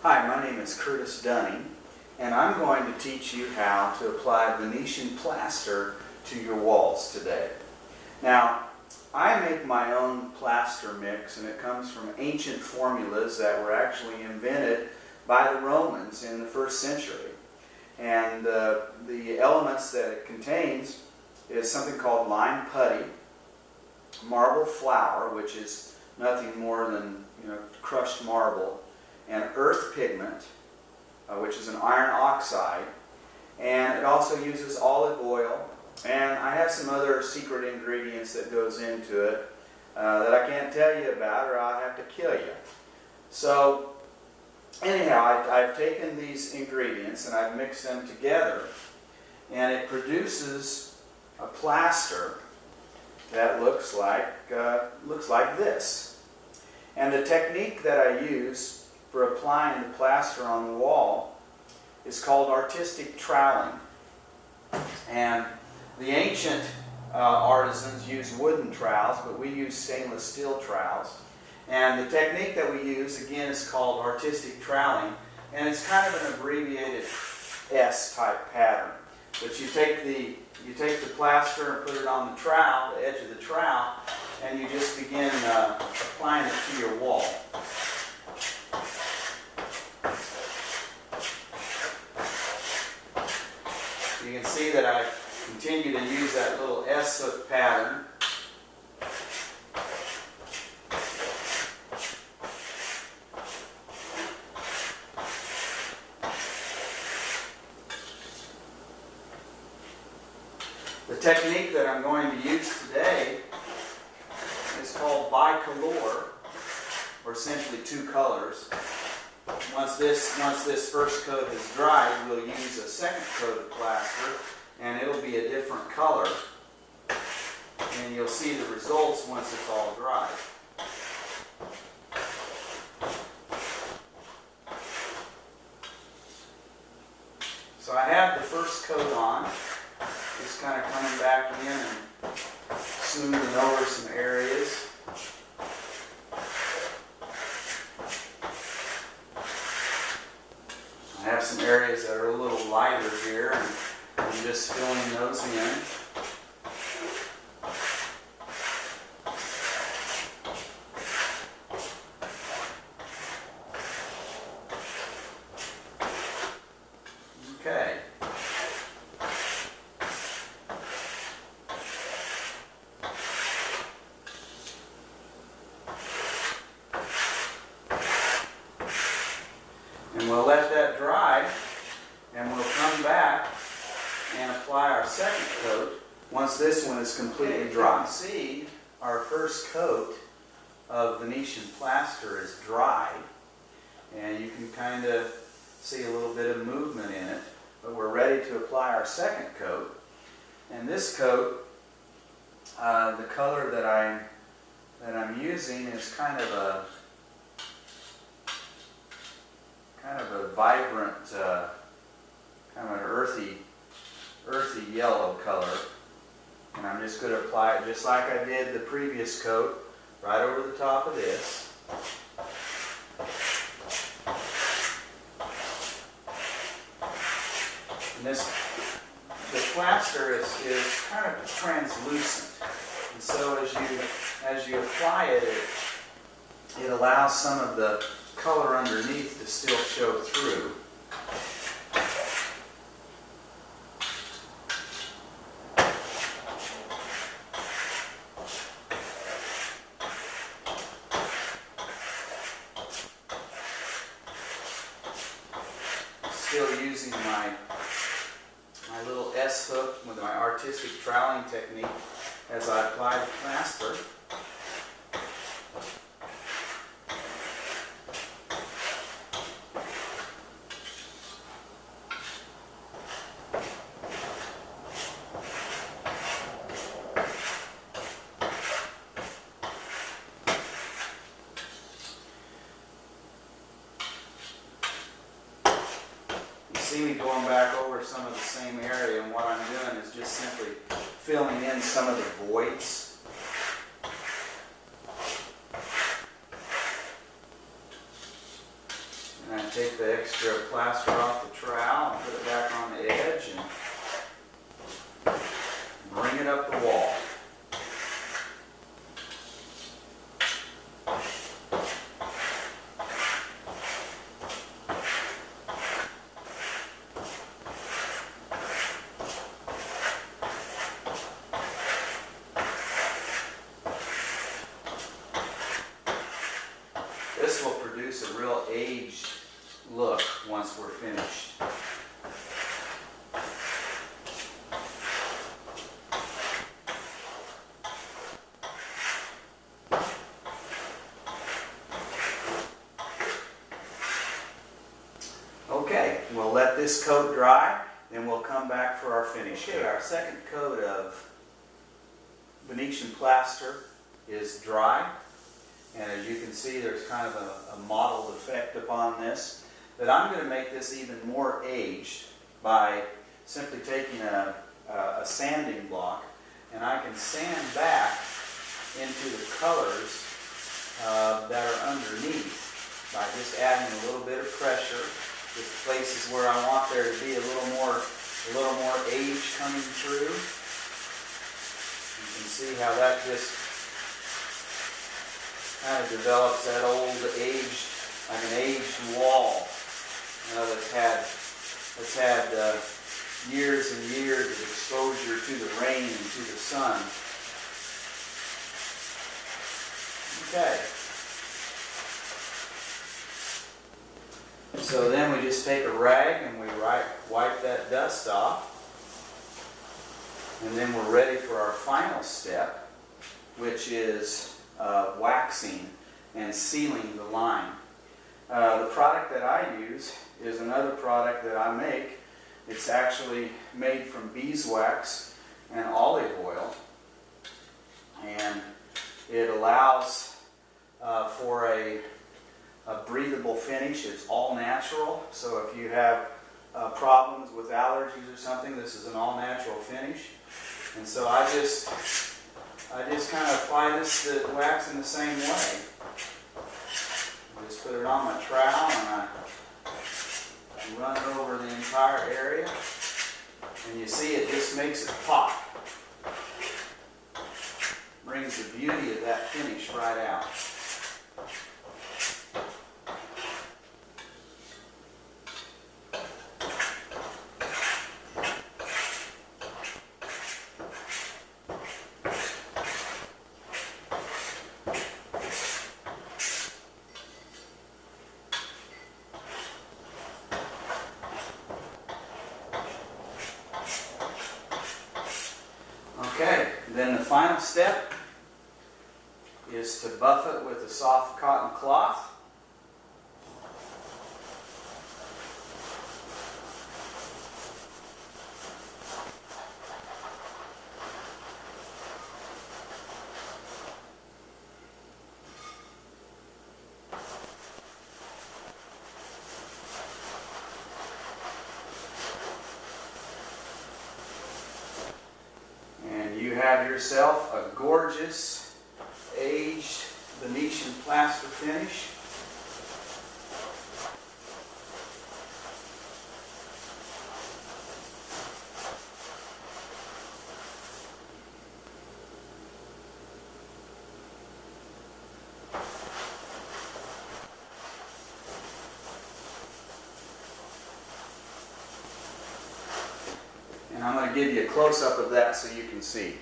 Hi, my name is Curtis Dunning, and I'm going to teach you how to apply Venetian plaster to your walls today. Now, I make my own plaster mix, and it comes from ancient formulas that were actually invented by the Romans in the 1st century. And the elements that it contains is something called lime putty, marble flour, which is nothing more than crushed marble, and earth pigment, which is an iron oxide, and it also uses olive oil, and I have some other secret ingredients that goes into it that I can't tell you about or I'll have to kill you. So anyhow, I've taken these ingredients and I've mixed them together, and it produces a plaster that looks like this. And the technique that I use for applying the plaster on the wall is called artistic troweling. And the ancient artisans used wooden trowels, but we use stainless steel trowels. And the technique that we use, again, is called artistic troweling, and it's kind of an abbreviated S-type pattern. But you take the plaster and put it on the trowel, the edge of the trowel, and you just begin applying it to your wall. You can see that I continue to use that little S-hook pattern. The technique that I'm going to use today is called bicolor, or simply two colors. Once this first coat is dried, we'll use a second coat of plaster, and it'll be a different color, and you'll see the results once it's all dried. So I have the first coat on, just kind of coming back in and smoothing over some areas. I have some areas that are a little lighter here, and I'm just filling those in. Okay. And we'll let that dry, and we'll come back and apply our second coat once this one is completely dry. You can see our first coat of Venetian plaster is dry, and you can kind of see a little bit of movement in it, but we're ready to apply our second coat. And this coat, the color that I'm using is kind of a vibrant, kind of an earthy yellow color. And I'm just going to apply it just like I did the previous coat, right over the top of this. And the plaster is kind of translucent. And so as you apply it, it allows some of the color underneath to still show through. Still using my little S-hook with my artistic troweling technique as I apply the plaster. See me going back over some of the same area, and what I'm doing is just simply filling in some of the voids. And take the extra plaster off the trowel and put it back on the edge and bring it up the wall. This will produce a real aged look once we're finished. Okay, we'll let this coat dry, then we'll come back for our finish. Okay, our second coat of Venetian plaster is dry. And as you can see, there's kind of a mottled effect upon this. But I'm going to make this even more aged by simply taking a sanding block, and I can sand back into the colors that are underneath by just adding a little bit of pressure. Just places where I want there to be a little more age coming through. You can see how that just kind of develops that old aged, like an aged wall. You know, that's had years and years of exposure to the rain and to the sun. Okay. So then we just take a rag and we wipe that dust off. And then we're ready for our final step, which is waxing and sealing the line. The product that I use is another product that I make. It's actually made from beeswax and olive oil, and it allows for a breathable finish. It's all natural, so if you have problems with allergies or something, this is an all natural finish. And so I just kind of apply the wax in the same way. I just put it on my trowel and I run it over the entire area. And you see it just makes it pop. Brings the beauty of that finish right out. Okay, then the final step is to buff it with a soft cotton cloth. You have yourself a gorgeous, aged Venetian plaster finish. And I'm going to give you a close-up of that so you can see.